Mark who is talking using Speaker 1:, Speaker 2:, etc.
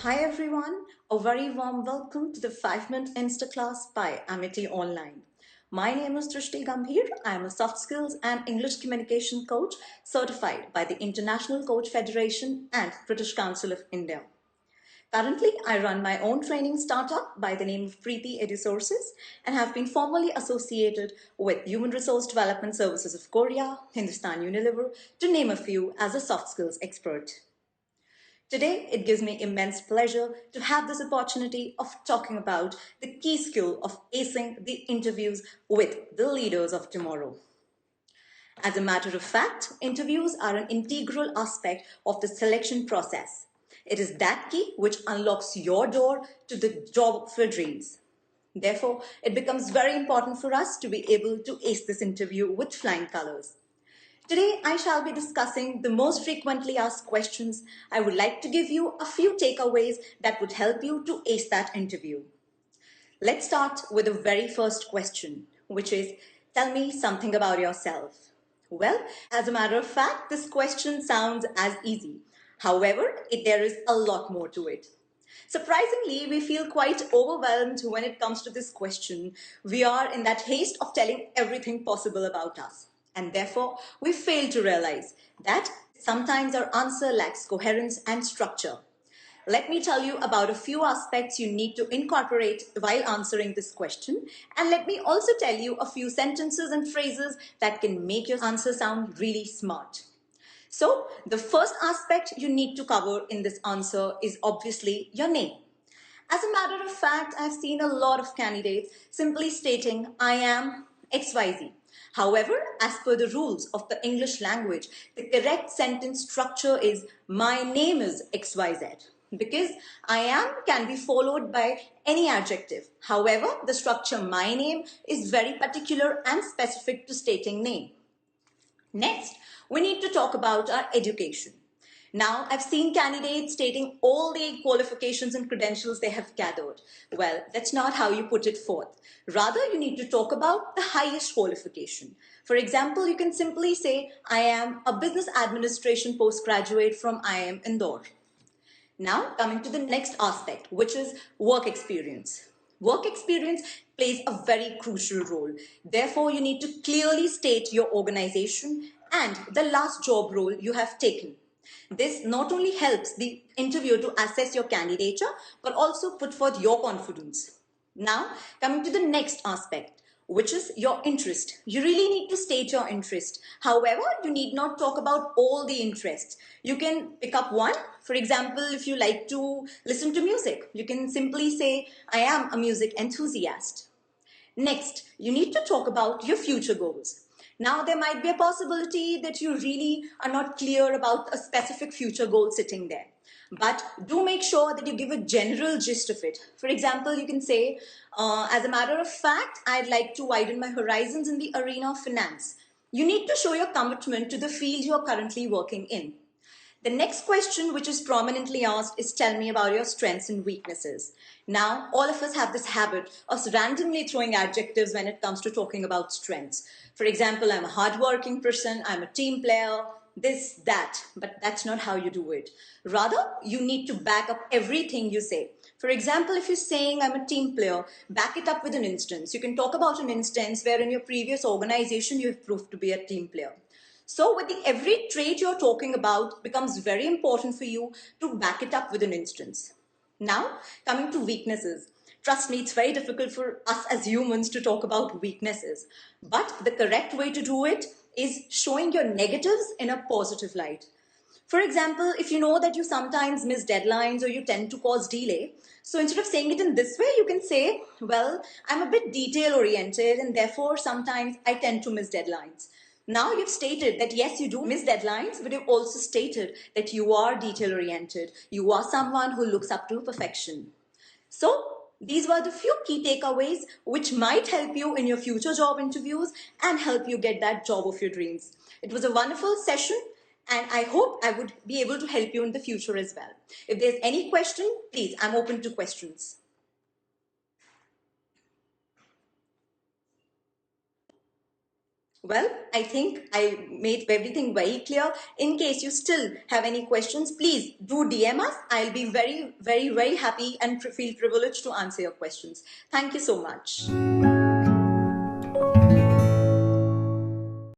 Speaker 1: Hi everyone, a very warm welcome to the 5-Minute Insta Class by Amity Online. My name is Drishti Gambhir. I am a soft skills and English communication coach certified by the International Coach Federation and British Council of India. Currently, I run my own training startup by the name of Preeti EduSources and have been formally associated with Human Resource Development Services of Korea, Hindustan Unilever, to name a few, as a soft skills expert. Today, it gives me immense pleasure to have this opportunity of talking about the key skill of acing the interviews with the leaders of tomorrow. As a matter of fact, interviews are an integral aspect of the selection process. It is that key which unlocks your door to the job of your dreams. Therefore, it becomes very important for us to be able to ace this interview with flying colors. Today, I shall be discussing the most frequently asked questions. I would like to give you a few takeaways that would help you to ace that interview. Let's start with the very first question, which is, tell me something about yourself. Well, as a matter of fact, this question sounds as easy. However, there is a lot more to it. Surprisingly, we feel quite overwhelmed when it comes to this question. We are in that haste of telling everything possible about us. And therefore, we fail to realize that sometimes our answer lacks coherence and structure. Let me tell you about a few aspects you need to incorporate while answering this question. And let me also tell you a few sentences and phrases that can make your answer sound really smart. So, the first aspect you need to cover in this answer is obviously your name. As a matter of fact, I've seen a lot of candidates simply stating, I am XYZ. However, as per the rules of the English language, the correct sentence structure is, my name is XYZ. Because I am can be followed by any adjective. However, the structure my name is very particular and specific to stating name. Next, we need to talk about our education. Now, I've seen candidates stating all the qualifications and credentials they have gathered. Well, that's not how you put it forth. Rather, you need to talk about the highest qualification. For example, you can simply say, I am a business administration postgraduate from IIM Indore. Now, coming to the next aspect, which is work experience. Work experience plays a very crucial role. Therefore, you need to clearly state your organization and the last job role you have taken. This not only helps the interviewer to assess your candidature, but also put forth your confidence. Now, coming to the next aspect, which is your interest. You really need to state your interest. However, you need not talk about all the interests. You can pick up one. For example, if you like to listen to music, you can simply say, I am a music enthusiast. Next, you need to talk about your future goals. Now, there might be a possibility that you really are not clear about a specific future goal sitting there. But do make sure that you give a general gist of it. For example, you can say, as a matter of fact, I'd like to widen my horizons in the arena of finance. You need to show your commitment to the field you're currently working in. The next question, which is prominently asked, is tell me about your strengths and weaknesses. Now, all of us have this habit of randomly throwing adjectives when it comes to talking about strengths. For example, I'm a hardworking person, I'm a team player, this, that, but that's not how you do it. Rather, you need to back up everything you say. For example, if you're saying I'm a team player, back it up with an instance. You can talk about an instance where in your previous organization you have proved to be a team player. So with every trait you're talking about becomes very important for you to back it up with an instance. Now, coming to weaknesses. Trust me, it's very difficult for us as humans to talk about weaknesses. But the correct way to do it is showing your negatives in a positive light. For example, if you know that you sometimes miss deadlines or you tend to cause delay, so instead of saying it in this way, you can say, well, I'm a bit detail oriented and therefore sometimes I tend to miss deadlines. Now you've stated that yes, you do miss deadlines, but you've also stated that you are detail oriented. You are someone who looks up to perfection. So these were the few key takeaways which might help you in your future job interviews and help you get that job of your dreams. It was a wonderful session and I hope I would be able to help you in the future as well. If there's any question, please, I'm open to questions. Well, I think I made everything very clear. In case you still have any questions, please do DM us. I'll be very, very, very happy and feel privileged to answer your questions. Thank you so much.